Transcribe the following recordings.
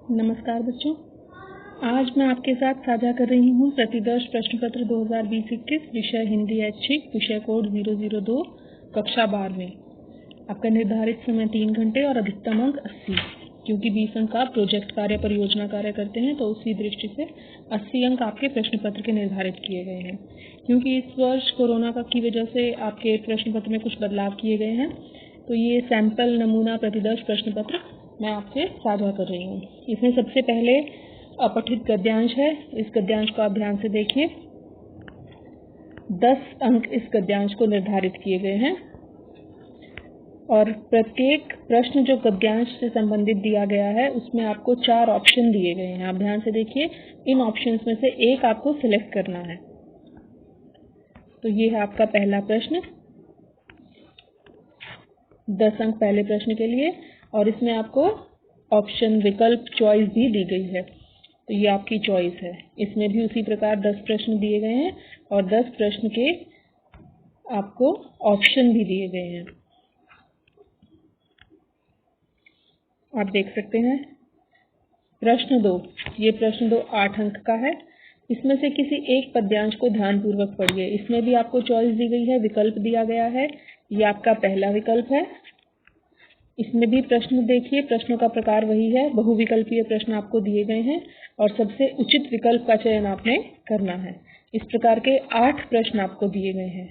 नमस्कार बच्चों, आज मैं आपके साथ साझा कर रही हूँ प्रतिदर्श प्रश्न पत्र 2020-21 विषय हिंदी ऐच्छिक, विषय कोड 002, कक्षा 12। आपका निर्धारित समय 3 घंटे और अधिकतम अंक 80। क्योंकि 20 अंक आप प्रोजेक्ट कार्य परियोजना कार्य करते हैं तो उसी दृष्टि से 80 अंक आपके प्रश्न पत्र के निर्धारित किए गए हैं। क्योंकि इस वर्ष कोरोना की वजह से आपके प्रश्न पत्र में कुछ बदलाव किए गए हैं, तो ये सैंपल नमूना प्रतिदर्श प्रश्न पत्र मैं आपसे साझा कर रही हूँ। इसमें सबसे पहले अपठित गद्यांश है। इस गद्यांश को आप ध्यान से देखिए। 10 अंक इस गद्यांश को निर्धारित किए गए हैं और प्रत्येक प्रश्न जो गद्यांश से संबंधित दिया गया है उसमें आपको 4 ऑप्शन दिए गए हैं। आप ध्यान से देखिए, इन ऑप्शंस में से एक आपको सिलेक्ट करना है। तो ये है आपका पहला प्रश्न, 10 अंक पहले प्रश्न के लिए, और इसमें आपको ऑप्शन विकल्प चॉइस भी दी गई है। तो ये आपकी चॉइस है। इसमें भी उसी प्रकार 10 प्रश्न दिए गए हैं और 10 प्रश्न के आपको ऑप्शन भी दिए गए हैं। आप देख सकते हैं। प्रश्न 2, ये प्रश्न 2 8 अंक का है। इसमें से किसी एक पद्यांश को ध्यानपूर्वक पढ़िए। इसमें भी आपको चॉइस दी गई है, विकल्प दिया गया है। ये आपका पहला विकल्प है। इसमें भी प्रश्न देखिए, प्रश्नों का प्रकार वही है, बहुविकल्पीय प्रश्न आपको दिए गए हैं और सबसे उचित विकल्प का चयन आपने करना है। इस प्रकार के 8 प्रश्न आपको दिए गए हैं।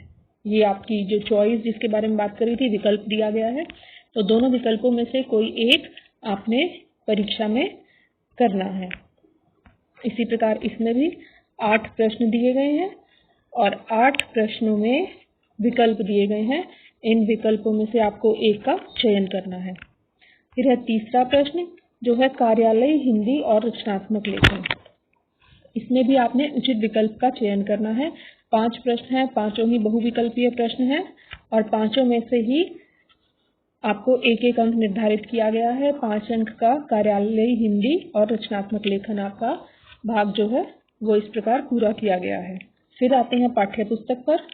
ये आपकी जो चॉइस जिसके बारे में बात करी थी, विकल्प दिया गया है, तो दोनों विकल्पों में से कोई एक आपने परीक्षा में करना है। इसी प्रकार इसमें भी 8 प्रश्न दिए गए हैं और 8 प्रश्नों में विकल्प दिए गए हैं। इन विकल्पों में से आपको एक का चयन करना है। फिर है तीसरा प्रश्न, जो है कार्यालय हिंदी और रचनात्मक लेखन। इसमें भी आपने उचित विकल्प का चयन करना है। 5 प्रश्न हैं, पांचों ही बहुविकल्पीय प्रश्न हैं और पांचों में से ही आपको एक एक अंक निर्धारित किया गया है। 5 अंक का कार्यालय हिंदी और रचनात्मक लेखन आपका भाग जो है वो इस प्रकार पूरा किया गया है। फिर आते हैं पाठ्य पुस्तक पर।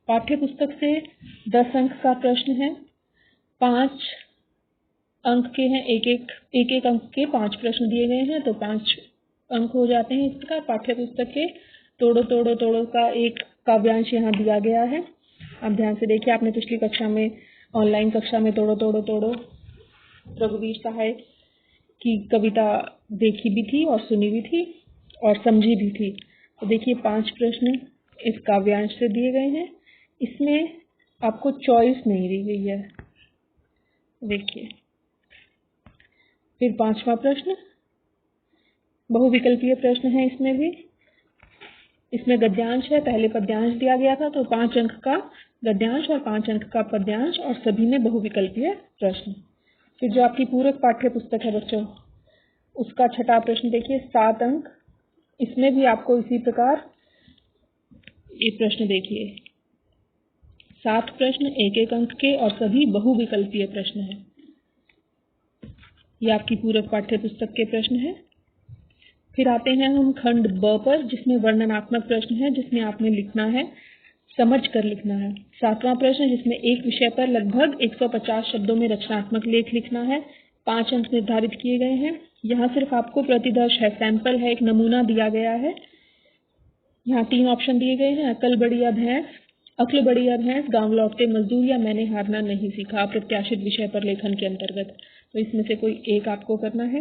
पाठ्य पुस्तक से 10 अंक का प्रश्न है। 5 अंक के हैं, एक एक अंक के 5 प्रश्न दिए गए हैं, तो 5 अंक हो जाते हैं। इस प्रकार पाठ्य पुस्तक के तोड़ो तोड़ो तोड़ो का एक काव्यांश यहाँ दिया गया है। आप ध्यान से देखिए, आपने पिछली कक्षा में, ऑनलाइन कक्षा में तोड़ो तोड़ो तोड़ो रघुवीर सहाय की कविता देखी भी थी और सुनी भी थी और समझी भी थी। तो देखिए 5 प्रश्न इस काव्यांश से दिए गए हैं। इसमें आपको चॉइस नहीं दी गई है, देखिए। फिर 5वां प्रश्न बहुविकल्पीय प्रश्न है। इसमें भी इसमें गद्यांश है, पहले पद्यांश दिया गया था, तो 5 अंक का गद्यांश और 5 अंक का पद्यांश और सभी में बहुविकल्पीय प्रश्न। फिर जो आपकी पूरक पाठ्य पुस्तक है बच्चों, उसका 6ठा प्रश्न देखिए, 7 अंक। इसमें भी आपको इसी प्रकार ये प्रश्न देखिए, 7 प्रश्न एक एक अंक के और सभी बहुविकल्पीय प्रश्न हैं। ये आपकी पूरक पाठ्य पुस्तक के प्रश्न हैं। फिर आते हैं हम खंड ब पर, जिसमें वर्णनात्मक प्रश्न है, जिसमें आपने लिखना है, समझ कर लिखना है। 7वां प्रश्न, जिसमें एक विषय पर लगभग 150 शब्दों में रचनात्मक लेख लिखना है। 5 अंक निर्धारित किए गए हैं। यहाँ सिर्फ आपको प्रतिदर्श है, सैंपल है, एक नमूना दिया गया है। यहाँ 3 ऑप्शन दिए गए हैं, अकल बड़ी या भैंस, अक्ल बड़ी या भैंस, गांव लौटते मजदूर या मैंने हारना नहीं सीखा, अप्रत्याशित विषय पर लेखन के अंतर्गत। तो इसमें से कोई एक आपको करना है।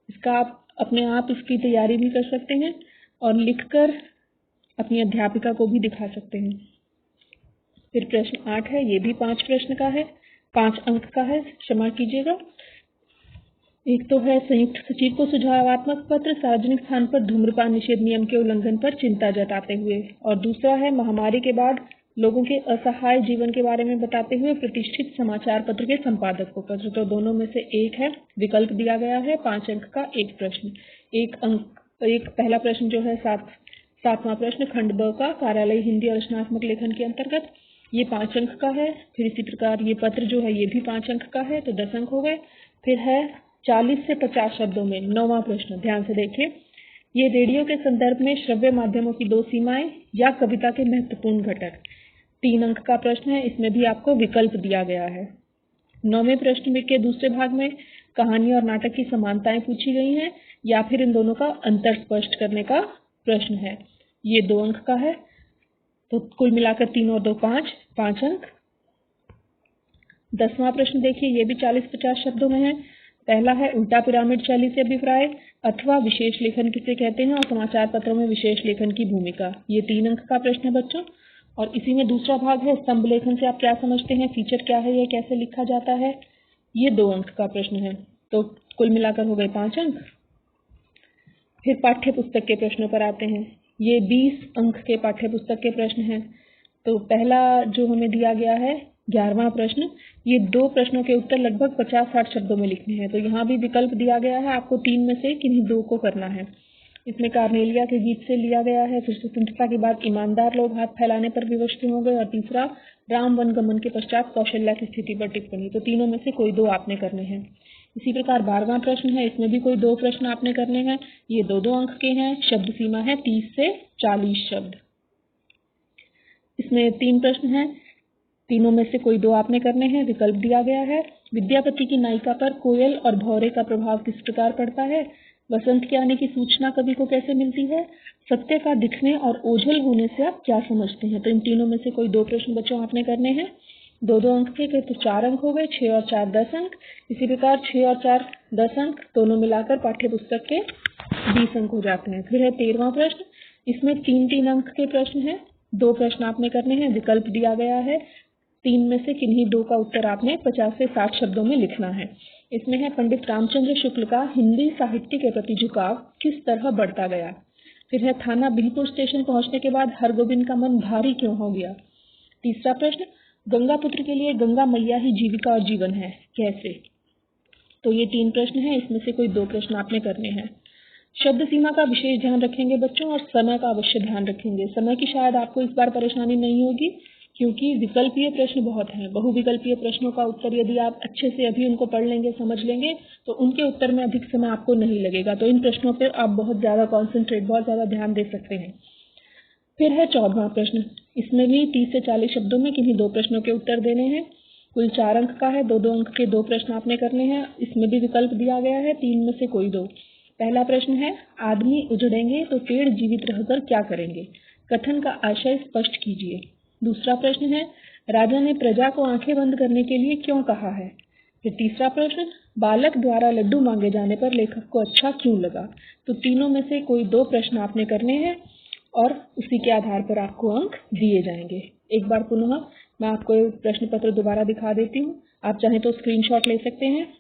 इसका आप अपने आप इसकी तैयारी भी कर सकते हैं और लिखकर अपनी अध्यापिका को भी दिखा सकते हैं। फिर प्रश्न 8 है, ये भी 5 प्रश्न का है, 5 अंक का है, क्षमा कीजिएगा। एक तो है संयुक्त सचिव को सुझावात्मक पत्र, सार्वजनिक स्थान पर धूम्रपान निषेध नियम के उल्लंघन पर चिंता जताते हुए, और दूसरा है महामारी के बाद लोगों के असहाय जीवन के बारे में बताते हुए प्रतिष्ठित समाचार पत्र के संपादक को पत्र। तो दोनों में से एक है, विकल्प दिया गया है। 5 अंक का एक प्रश्न, एक पहला प्रश्न जो है 7वां प्रश्न खंड ब का कार्यालय हिंदी और रचनात्मक लेखन के अंतर्गत, ये 5 अंक का है। फिर इसी प्रकार ये पत्र जो है ये भी 5 अंक का है, तो 10 अंक हो गए। फिर है 40 से 50 शब्दों में 9वां प्रश्न, ध्यान से देखिए, ये रेडियो के संदर्भ में श्रव्य माध्यमों की 2 सीमाएं या कविता के महत्वपूर्ण घटक। 3 अंक का प्रश्न है। इसमें भी आपको विकल्प दिया गया है। 9वें प्रश्न में के दूसरे भाग में कहानी और नाटक की समानताएं पूछी गई हैं या फिर इन दोनों का अंतर स्पष्ट करने का प्रश्न है। ये 2 अंक का है, तो कुल मिलाकर 3 और 2 5, 5 अंक। 10वां प्रश्न देखिए, ये भी 40-50 शब्दों में है। पहला है उल्टा पिरामिड शैली से अभिप्राय अथवा विशेष लेखन किसे कहते हैं और समाचार पत्रों में विशेष लेखन की भूमिका। ये 3 अंक का प्रश्न है बच्चों। और इसी में दूसरा भाग है स्तंभ लेखन से आप क्या समझते हैं, फीचर क्या है, यह कैसे लिखा जाता है। ये 2 अंक का प्रश्न है, तो कुल मिलाकर हो गए 5 अंक। फिर पाठ्य पुस्तक के प्रश्नों पर आते हैं। ये 20 अंक के पाठ्य पुस्तक के प्रश्न हैं। तो पहला जो हमें दिया गया है 11वां प्रश्न, ये 2 प्रश्नों के उत्तर लगभग 50-60 शब्दों में लिखने हैं। तो यहाँ भी विकल्प दिया गया है, आपको 3 में से किन्हीं 2 को करना है। इसमें कार्नेलिया के गीत से लिया गया है, फिर स्वतंत्रता के बाद ईमानदार लोग हाथ फैलाने पर विवश हो गए, और तीसरा राम वनगमन के पश्चात कौशल्या की स्थिति पर टिप्पणी। तो तीनों में से कोई 2 आपने करने हैं। इसी प्रकार 12वां प्रश्न है, इसमें भी कोई 2 प्रश्न आपने करने हैं। ये 2-2 अंक के हैं। शब्द सीमा है 30 से 40 शब्द। इसमें 3 प्रश्न हैं, तीनों में से कोई 2 आपने करने हैं। विकल्प दिया गया है, विद्यापति की नायिका पर कोयल और भौरे का प्रभाव किस प्रकार पड़ता है, वसंत के आने की सूचना कवि को कैसे मिलती है, सत्य का दिखने और ओझल होने से आप क्या समझते हैं। तो इन तीनों में से कोई 2 प्रश्न बच्चों आपने करने हैं। 2-2 अंक के तो 4 अंक हो गए, 6 और 4 10 अंक। इसी प्रकार 6 और 4 10 अंक, दोनों मिलाकर पाठ्य पुस्तक के 20 अंक हो जाते हैं। फिर है 13वां प्रश्न, इसमें 3-3 अंक के प्रश्न हैं। 2 प्रश्न आपने करने हैं। विकल्प दिया गया है, 3 में से किन्हीं 2 का उत्तर आपने 50 से 60 शब्दों में लिखना है। इसमें है पंडित रामचंद्र शुक्ल का हिंदी साहित्य के प्रति झुकाव किस तरह बढ़ता गया। फिर है थाना बिलपुर स्टेशन पहुंचने के बाद हरगोविंद का मन भारी क्यों हो गया। तीसरा प्रश्न, गंगा पुत्र के लिए गंगा मैया ही जीविका और जीवन है, कैसे। तो ये 3 प्रश्न हैं, इसमें से कोई 2 प्रश्न आपने करने हैं। शब्द सीमा का विशेष ध्यान रखेंगे बच्चों, और समय का अवश्य ध्यान रखेंगे। समय की शायद आपको इस बार परेशानी नहीं होगी, क्योंकि विकल्पीय प्रश्न बहुत हैं। बहुविकल्पीय प्रश्नों का उत्तर यदि आप अच्छे से अभी उनको पढ़ लेंगे, समझ लेंगे, तो उनके उत्तर में अधिक समय आपको नहीं लगेगा। तो इन प्रश्नों पर आप बहुत ज़्यादा कॉन्सेंट्रेट, बहुत ज़्यादा ध्यान दे सकते हैं। फिर है 14वां प्रश्न, इसमें भी 30 से 40 शब्दों में किन्हीं 2 प्रश्नों के उत्तर देने हैं। कुल 4 अंक का है, 2-2 अंक के 2 प्रश्न आपने करने हैं। इसमें भी विकल्प दिया गया है, 3 में से कोई 2। पहला प्रश्न है, आदमी उजड़ेंगे तो पेड़ जीवित रहकर क्या करेंगे, कथन का आशय स्पष्ट कीजिए। दूसरा प्रश्न है, राजा ने प्रजा को आंखें बंद करने के लिए क्यों कहा है। फिर तीसरा प्रश्न, बालक द्वारा लड्डू मांगे जाने पर लेखक को अच्छा क्यों लगा। तो तीनों में से कोई 2 प्रश्न आपने करने हैं, और उसी के आधार पर आपको अंक दिए जाएंगे। एक बार पुनः मैं आपको प्रश्न पत्र दोबारा दिखा देती हूँ, आप चाहें तो स्क्रीनशॉट ले सकते हैं।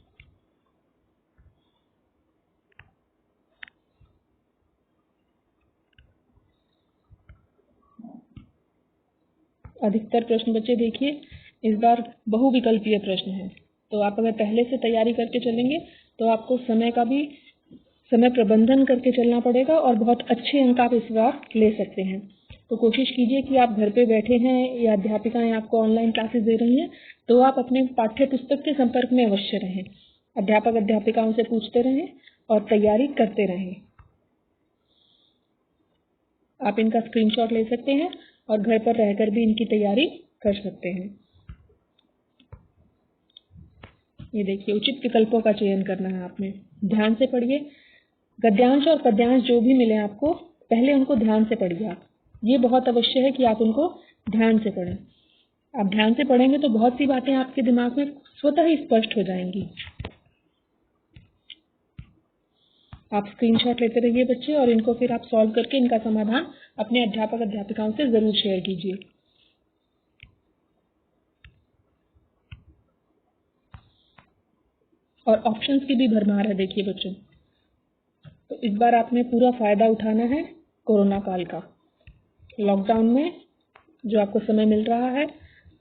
अधिकतर प्रश्न बच्चे देखिए इस बार बहुविकल्पीय प्रश्न हैं। तो आप अगर पहले से तैयारी करके चलेंगे तो आपको समय का भी समय प्रबंधन करके चलना पड़ेगा, और बहुत अच्छे अंक आप इस बार ले सकते हैं। तो कोशिश कीजिए कि आप घर पे बैठे हैं या अध्यापिकाएं आपको ऑनलाइन क्लासेस दे रही हैं, तो आप अपने पाठ्य पुस्तक के संपर्क में अवश्य रहें। अध्यापक अध्यापिकाओं से पूछते रहें और तैयारी करते रहें। आप इनका स्क्रीनशॉट ले सकते हैं और घर पर रहकर भी इनकी तैयारी कर सकते हैं। ये देखिए, उचित विकल्पों का चयन करना है आपने। ध्यान से पढ़िए, गद्यांश और पद्यांश जो भी मिले आपको, पहले उनको ध्यान से पढ़िए आप। ये बहुत अवश्य है कि आप उनको ध्यान से पढ़ें। आप ध्यान से पढ़ेंगे तो बहुत सी बातें आपके दिमाग में स्वतः ही स्पष्ट हो जाएंगी। आप स्क्रीनशॉट लेते रहिए बच्चे, और इनको फिर आप सॉल्व करके इनका समाधान अपने अध्यापक अध्यापिकाओं से जरूर शेयर कीजिए। और ऑप्शंस की भी भरमार है देखिए बच्चों। तो इस बार आपने पूरा फायदा उठाना है कोरोना काल का। लॉकडाउन में जो आपको समय मिल रहा है,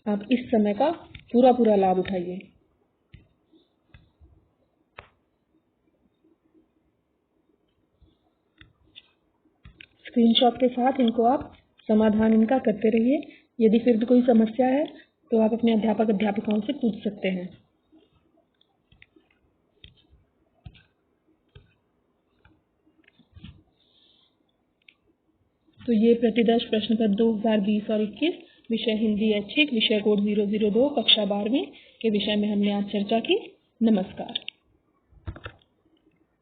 आप इस समय का पूरा लाभ उठाइए। स्क्रीनशॉट के साथ इनको आप समाधान इनका करते रहिए। यदि फिर भी कोई समस्या है तो आप अपने अध्यापक अध्यापिकाओं से पूछ सकते हैं। तो ये प्रतिदर्श प्रश्न पत्र 2020 और 21, विषय हिंदी ऐच्छिक, विषय कोड 002, कक्षा 12वीं, के विषय में हमने आज चर्चा की। नमस्कार।